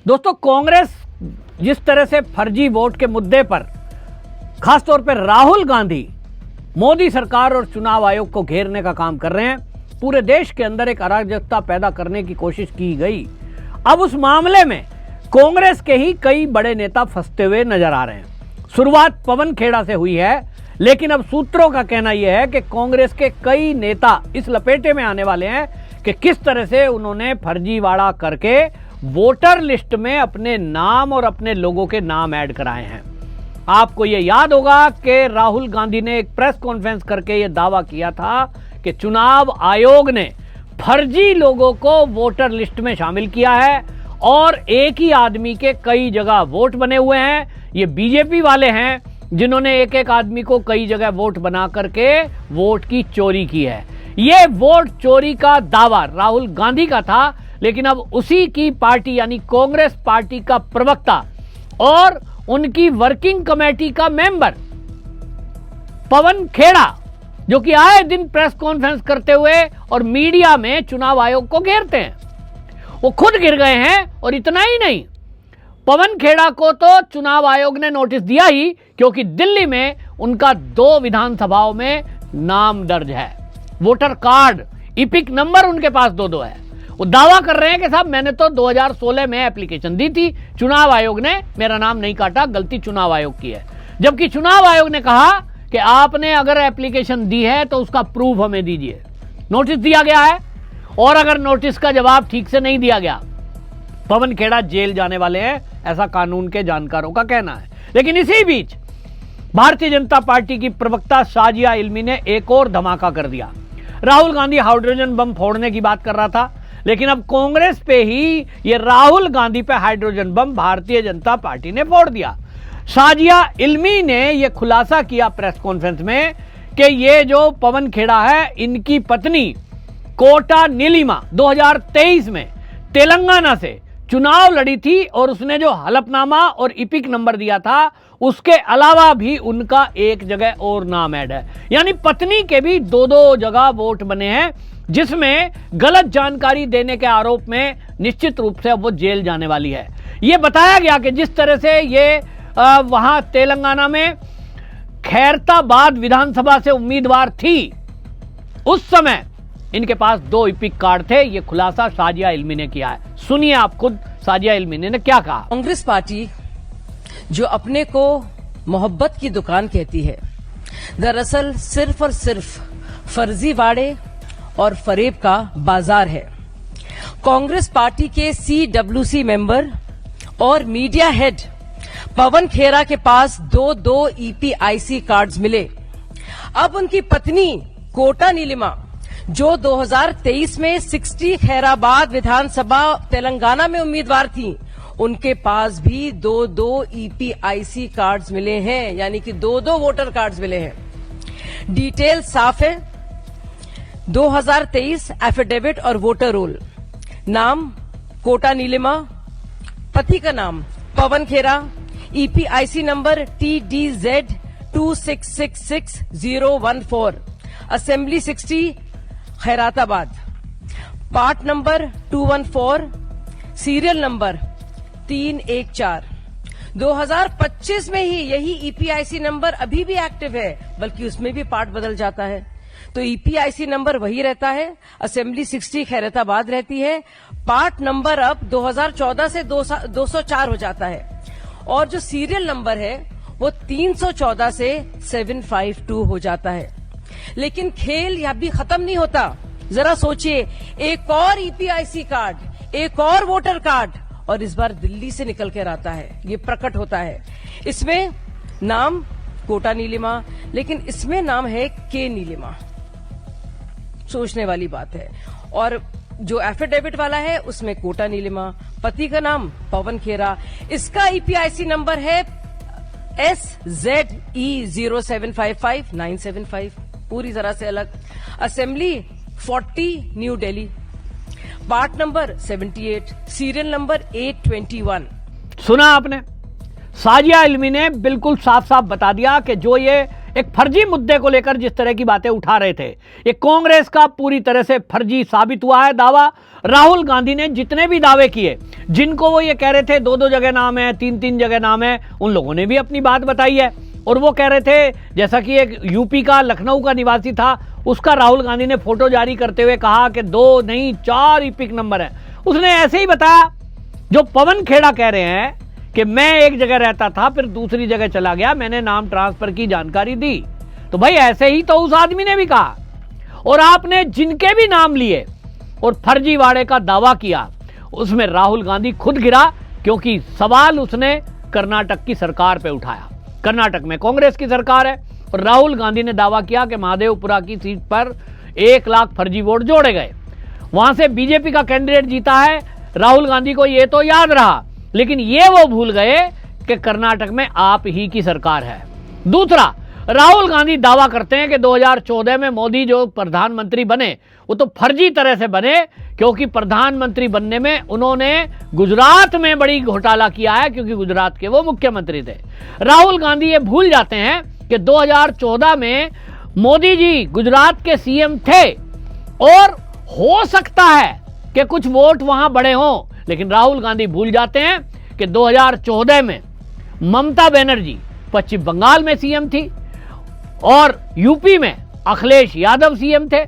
दोस्तों, कांग्रेस जिस तरह से फर्जी वोट के मुद्दे पर खासतौर पर राहुल गांधी मोदी सरकार और चुनाव आयोग को घेरने का काम कर रहे हैं, पूरे देश के अंदर एक अराजकता पैदा करने की कोशिश की गई। अब उस मामले में कांग्रेस के ही कई बड़े नेता फंसते हुए नजर आ रहे हैं। शुरुआत पवन खेड़ा से हुई है, लेकिन अब सूत्रों का कहना यह है कि कांग्रेस के कई नेता इस लपेटे में आने वाले हैं कि किस तरह से उन्होंने फर्जीवाड़ा करके वोटर लिस्ट में अपने नाम और अपने लोगों के नाम ऐड कराए हैं। आपको यह याद होगा कि राहुल गांधी ने एक प्रेस कॉन्फ्रेंस करके यह दावा किया था कि चुनाव आयोग ने फर्जी लोगों को वोटर लिस्ट में शामिल किया है और एक ही आदमी के कई जगह वोट बने हुए हैं। ये बीजेपी वाले हैं जिन्होंने एक एक आदमी को कई जगह वोट बना करके वोट की चोरी की है। ये वोट चोरी का दावा राहुल गांधी का था, लेकिन अब उसी की पार्टी यानी कांग्रेस पार्टी का प्रवक्ता और उनकी वर्किंग कमेटी का मेंबर पवन खेड़ा, जो कि आए दिन प्रेस कॉन्फ्रेंस करते हुए और मीडिया में चुनाव आयोग को घेरते हैं, वो खुद गिर गए हैं। और इतना ही नहीं, पवन खेड़ा को तो चुनाव आयोग ने नोटिस दिया ही, क्योंकि दिल्ली में उनका 2 विधानसभाओं में नाम दर्ज है। वोटर कार्ड, इपिक नंबर उनके पास 2-2 है। वो दावा कर रहे हैं कि साहब मैंने तो 2016 में एप्लीकेशन दी थी, चुनाव आयोग ने मेरा नाम नहीं काटा, गलती चुनाव आयोग की है। जबकि चुनाव आयोग ने कहा कि आपने अगर एप्लीकेशन दी है तो उसका प्रूफ हमें दीजिए। नोटिस दिया गया है और अगर नोटिस का जवाब ठीक से नहीं दिया गया, पवन खेड़ा जेल जाने वाले हैं, ऐसा कानून के जानकारों का कहना है। लेकिन इसी बीच भारतीय जनता पार्टी की प्रवक्ता शाजिया इल्मी ने एक और धमाका कर दिया। राहुल गांधी हाइड्रोजन बम फोड़ने की बात कर रहा था, लेकिन अब कांग्रेस पे ही ये राहुल गांधी पे hydrogen bomb Bharatiya Janata party ने फोड़ दिया। शाजिया इल्मी ने यह खुलासा किया प्रेस कॉन्फ्रेंस में कि ये जो पवन खेड़ा है, इनकी पत्नी कोटा नीलिमा 2023 में तेलंगाना से चुनाव लड़ी थी और उसने जो हलफनामा और इपिक नंबर दिया था, उसके अलावा भी उनका एक जगह और नाम ऐड है। यानी पत्नी के भी 2-2 जगह वोट बने हैं, जिसमें गलत जानकारी देने के आरोप में निश्चित रूप से अब वो जेल जाने वाली है। यह बताया गया कि जिस तरह से ये वहां तेलंगाना में खैरताबाद विधानसभा से उम्मीदवार थी, उस समय इनके पास 2 इपिक कार्ड थे। ये खुलासा शाजिया इल्मी ने किया है। सुनिए आप खुद शाजिया इल्मी ने क्या कहा। कांग्रेस पार्टी जो अपने को मोहब्बत की दुकान कहती है, दरअसल सिर्फ और सिर्फ फर्जीवाड़े और फरेब का बाजार है। कांग्रेस पार्टी के CWC मेंबर और मीडिया हेड पवन खेड़ा के पास 2-2 EPIC कार्ड्स मिले। अब उनकी पत्नी कोटा नीलिमा, जो 2023 में 60 खैराबाद विधानसभा तेलंगाना में उम्मीदवार थी, उनके पास भी 2-2 EPIC कार्ड्स मिले हैं, यानी कि 2-2 वोटर कार्ड्स मिले हैं। डिटेल साफ है। 2023 एफिडेविट और वोटर रोल, नाम कोटा नीलिमा, पति का नाम Pawan Khera, EPIC number TDZ 2666014, assembly 60 Khairatabad, part number 214, serial number 314। 2025 में ही यही EPIC नंबर अभी भी एक्टिव है, बल्कि उसमें भी पार्ट बदल जाता है। तो EPIC नंबर वही रहता है, असेंबली 60 खैरताबाद रहती है, पार्ट नंबर अब 2014 से 204 हो जाता है, और जो सीरियल नंबर है वो 314 से 752 हो जाता है। लेकिन खेल यह भी खत्म नहीं होता। जरा सोचिए, एक और EPIC कार्ड, एक और वोटर कार्ड, और इस बार दिल्ली से निकल कर आता है, ये प्रकट होता है। इसमें नाम कोटा नीलिमा, लेकिन इसमें नाम है के नीलिमा। सोचने वाली बात है। और जो एफिडेविट वाला है उसमें कोटा नीलिमा, पति का नाम पवन खेड़ा, इसका EPIC नंबर है SZE 0755975, पूरी तरह से अलग। Assembly 40 new Delhi, part number 78, serial number 821। सुना आपने, शाजिया इल्मी ने बिल्कुल साफ साफ बता दिया कि जो ये एक फर्जी मुद्दे को लेकर जिस तरह की बातें उठा रहे थे, ये कांग्रेस का पूरी तरह से फर्जी साबित हुआ है दावा। राहुल गांधी ने जितने भी दावे किए, जिनको वो ये कह रहे थे 2-2 जगह नाम है, 3-3 जगह नाम है, उन लोगों ने भी अपनी बात बताई है। और वो कह रहे थे, जैसा कि एक यूपी का लखनऊ का निवासी था, उसका राहुल गांधी ने फोटो जारी करते हुए कहा कि 2 नहीं 4 इपिक नंबर है। उसने ऐसे ही बताया जो पवन खेड़ा कह रहे हैं कि मैं एक जगह रहता था, फिर दूसरी जगह चला गया, मैंने नाम ट्रांसफर की जानकारी दी। तो भाई ऐसे ही तो उस आदमी ने भी कहा। और आपने जिनके भी नाम लिए और फर्जीवाड़े का दावा किया, उसमें राहुल गांधी खुद गिरा, क्योंकि सवाल उसने कर्नाटक की सरकार पे उठाया। कर्नाटक में कांग्रेस की सरकार है और राहुल गांधी ने दावा किया कि महादेवपुरा की सीट पर 1 लाख फर्जी वोट जोड़े गए। वहां से बीजेपी का कैंडिडेट जीता है। राहुल गांधी को यह तो याद रहा, लेकिन ये वो भूल गए कि कर्नाटक में आप ही की सरकार है। दूसरा, राहुल गांधी दावा करते हैं कि 2014 में मोदी जो प्रधानमंत्री बने वो तो फर्जी तरह से बने, क्योंकि प्रधानमंत्री बनने में उन्होंने गुजरात में बड़ी घोटाला किया है, क्योंकि गुजरात के वो मुख्यमंत्री थे। राहुल गांधी ये भूल जाते हैं कि 2014 में मोदी जी गुजरात के सीएम थे और हो सकता है कि कुछ वोट वहां बढ़े हों, लेकिन राहुल गांधी भूल जाते हैं कि 2014 में ममता बनर्जी पश्चिम बंगाल में सीएम थी और यूपी में अखिलेश यादव सीएम थे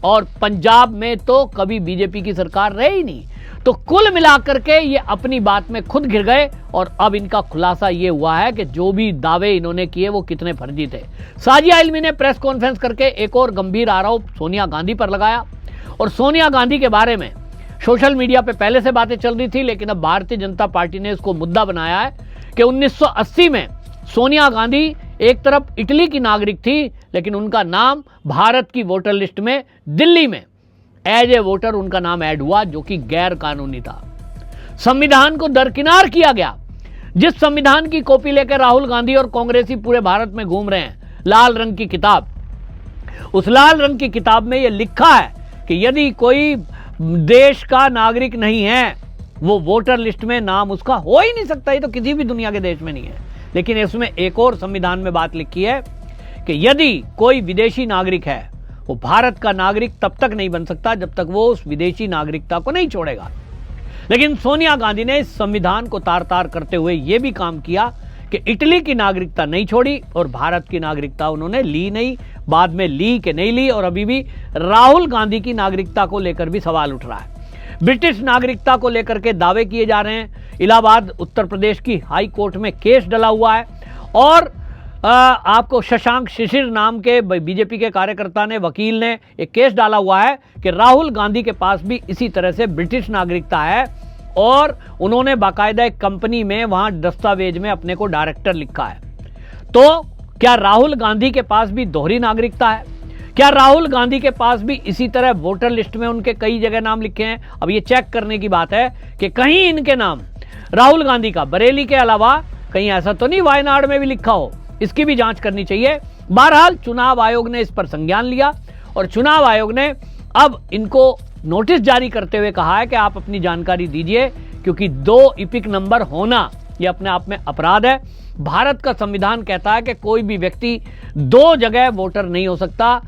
और पंजाब में तो कभी बीजेपी की सरकार रही नहीं। तो कुल मिलाकर के ये अपनी बात में खुद घिर गए और अब इनका खुलासा ये हुआ है कि जो भी दावे इन्होंने किए वो कितने फर्जी थे। साजिया इल्मी ने प्रेस कॉन्फ्रेंस करके एक और गंभीर आरोप सोनिया गांधी पर लगाया और सोनिया गांधी के बारे में सोशल मीडिया पे पहले से बातें चल रही थी, लेकिन अब भारतीय जनता पार्टी ने इसको मुद्दा बनाया है कि 1980 में सोनिया गांधी एक तरफ इटली की नागरिक थी, लेकिन उनका नाम भारत की वोटर लिस्ट में दिल्ली में एज ए वोटर उनका नाम ऐड हुआ, जो कि गैर कानूनी था। संविधान को दरकिनार किया गया। जिस संविधान की कॉपी लेकर राहुल गांधी और कांग्रेसी पूरे भारत में घूम रहे हैं, लाल रंग की किताब, उस लाल रंग की किताब में यह लिखा है कि यदि कोई देश का नागरिक नहीं है, वो वोटर लिस्ट में नाम उसका हो ही नहीं सकता। ये तो किसी भी दुनिया के देश में नहीं है। लेकिन इसमें एक और संविधान में बात लिखी है कि यदि कोई विदेशी नागरिक है, वो भारत का नागरिक तब तक नहीं बन सकता जब तक वो उस विदेशी नागरिकता को नहीं छोड़ेगा। लेकिन सोनिया गांधी ने इस संविधान को तार तार करते हुए यह भी काम किया कि इटली की नागरिकता नहीं छोड़ी और भारत की नागरिकता उन्होंने ली नहीं। बाद में ली कि नहीं ली, और अभी भी राहुल गांधी की नागरिकता को लेकर भी सवाल उठ रहा है। ब्रिटिश नागरिकता को लेकर के दावे किए जा रहे हैं। इलाहाबाद उत्तर प्रदेश की हाई कोर्ट में केस डला हुआ है और आपको शशांक शिशिर नाम के बीजेपी के कार्यकर्ता ने, वकील ने एक केस डाला हुआ है कि राहुल गांधी के पास भी इसी तरह से ब्रिटिश नागरिकता है और उन्होंने बाकायदा एक कंपनी में वहां दस्तावेज में अपने को डायरेक्टर लिखा है। तो क्या राहुल गांधी के पास भी दोहरी नागरिकता है? क्या राहुल गांधी के पास भी इसी तरह वोटर लिस्ट में उनके कई जगह नाम लिखे हैं? अब ये चेक करने की बात है कि कहीं इनके नाम राहुल गांधी का बरेली के अलावा कहीं ऐसा तो नहीं वायनाड में भी लिखा हो। इसकी भी जांच करनी चाहिए। बहरहाल चुनाव आयोग ने इस पर संज्ञान लिया और चुनाव आयोग ने अब इनको नोटिस जारी करते हुए कहा है कि आप अपनी जानकारी दीजिए, क्योंकि 2 इपिक नंबर होना यह अपने आप में अपराध है। भारत का संविधान कहता है कि कोई भी व्यक्ति 2 जगह वोटर नहीं हो सकता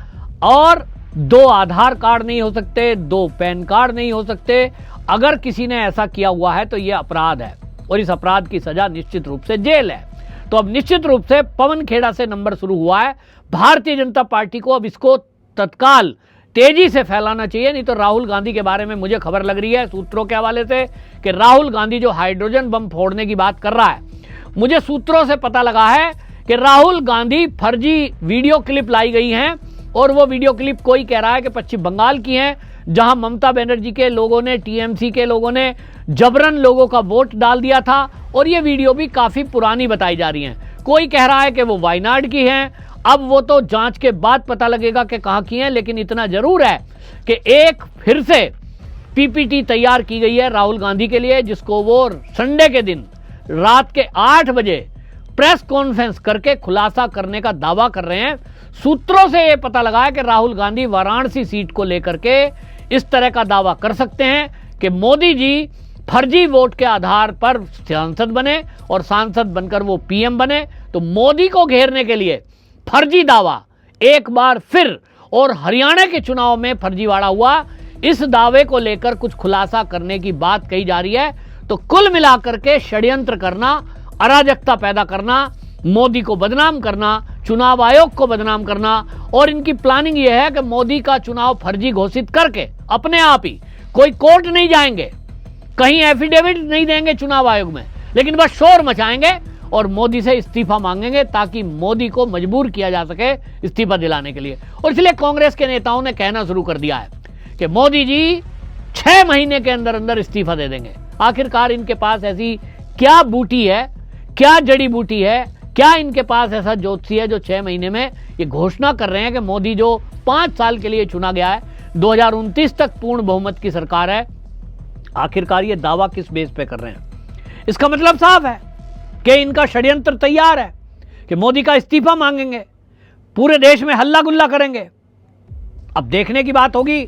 और 2 आधार कार्ड नहीं हो सकते, 2 पैन कार्ड नहीं हो सकते। अगर किसी ने ऐसा किया हुआ है तो यह अपराध है और इस अपराध की सजा निश्चित रूप से जेल है। तो अब निश्चित रूप से पवन खेड़ा से नंबर शुरू हुआ है। भारतीय जनता पार्टी को अब इसको तत्काल तेजी से फैलाना चाहिए, नहीं तो राहुल गांधी के बारे में मुझे खबर लग रही है सूत्रों के हवाले से कि राहुल गांधी जो हाइड्रोजन बम फोड़ने की बात कर रहा है, मुझे सूत्रों से पता लगा है कि राहुल गांधी फर्जी वीडियो क्लिप लाई गई हैं और वो वीडियो क्लिप कोई कह रहा है कि पश्चिम बंगाल की हैं, जहां ममता बनर्जी के लोगों ने, टीएमसी के लोगों ने जबरन लोगों का वोट डाल दिया था और ये वीडियो भी काफी पुरानी बताई जा रही हैं। कोई कह रहा है कि वो वायनाड की हैं, अब वो तो जांच के बाद पता लगेगा कि कहां की हैं। लेकिन इतना जरूर है कि एक फिर से पीपीटी तैयार की गई है राहुल गांधी के लिए, जिसको वो संडे के दिन रात के 8 बजे प्रेस कॉन्फ्रेंस करके खुलासा करने का दावा कर रहे हैं। सूत्रों से यह पता लगा है कि राहुल गांधी वाराणसी सीट को लेकर के इस तरह का दावा कर सकते हैं कि मोदी जी फर्जी वोट के आधार पर सांसद बने और सांसद बनकर वो पीएम बने। तो मोदी को घेरने के लिए फर्जी दावा एक बार फिर और हरियाणा के चुनाव में फर्जीवाड़ा हुआ, इस दावे को लेकर कुछ खुलासा करने की बात कही जा रही है। तो कुल मिलाकर के षड्यंत्र करना, अराजकता पैदा करना, मोदी को बदनाम करना, चुनाव आयोग को बदनाम करना, और इनकी प्लानिंग यह है कि मोदी का चुनाव फर्जी घोषित करके अपने आप ही, कोई कोर्ट नहीं जाएंगे, कहीं एफिडेविट नहीं देंगे चुनाव आयोग में, लेकिन बस शोर मचाएंगे और मोदी से इस्तीफा मांगेंगे ताकि मोदी को मजबूर किया जा सके इस्तीफा दिलाने के लिए। और इसलिए कांग्रेस के नेताओं ने कहना शुरू कर दिया है कि मोदी जी 6 महीने के अंदर अंदर इस्तीफा दे देंगे। आखिरकार इनके पास ऐसी क्या बूटी है, क्या जड़ी बूटी है, क्या इनके पास ऐसा ज्योतिषी है जो 6 महीने में ये घोषणा कर रहे हैं कि मोदी जो 5 साल के लिए चुना गया है, 2029 तक पूर्ण बहुमत की सरकार है। आखिरकार ये दावा किस बेस पे कर रहे हैं? इसका मतलब साफ है कि इनका षड्यंत्र तैयार है कि मोदी का इस्तीफा मांगेंगे, पूरे देश में हल्ला गुल्ला करेंगे। अब देखने की बात होगी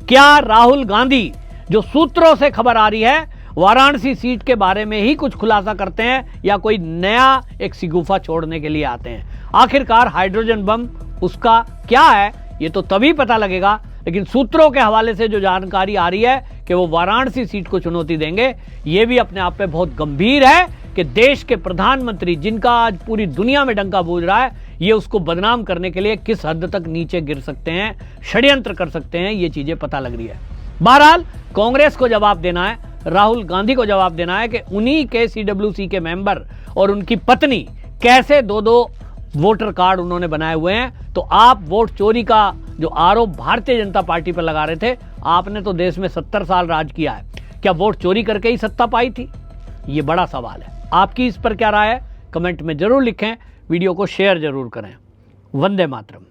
क्या राहुल गांधी, जो सूत्रों से खबर आ रही है, वाराणसी सीट के बारे में ही कुछ खुलासा करते हैं या कोई नया एक सिगुफा छोड़ने के लिए आते हैं। आखिरकार हाइड्रोजन बम उसका क्या है ये तो तभी पता लगेगा, लेकिन सूत्रों के हवाले से जो जानकारी आ रही है कि वो वाराणसी सीट को चुनौती देंगे, ये भी अपने आप में बहुत गंभीर है कि देश के प्रधानमंत्री, जिनका आज पूरी दुनिया में डंका बूझ रहा है, ये उसको बदनाम करने के लिए किस हद तक नीचे गिर सकते हैं, षड्यंत्र कर सकते हैं, ये चीजें पता लग रही है। बहरहाल कांग्रेस को जवाब देना है, राहुल गांधी को जवाब देना है कि उन्हीं के CWC के मेंबर और उनकी पत्नी कैसे 2-2 वोटर कार्ड उन्होंने बनाए हुए हैं। तो आप वोट चोरी का जो आरोप भारतीय जनता पार्टी पर लगा रहे थे, आपने तो देश में 70 साल राज किया है, क्या वोट चोरी करके ही सत्ता पाई थी? ये बड़ा सवाल है। आपकी इस पर क्या राय है? कमेंट में जरूर लिखें, वीडियो को शेयर जरूर करें। वंदे मातरम।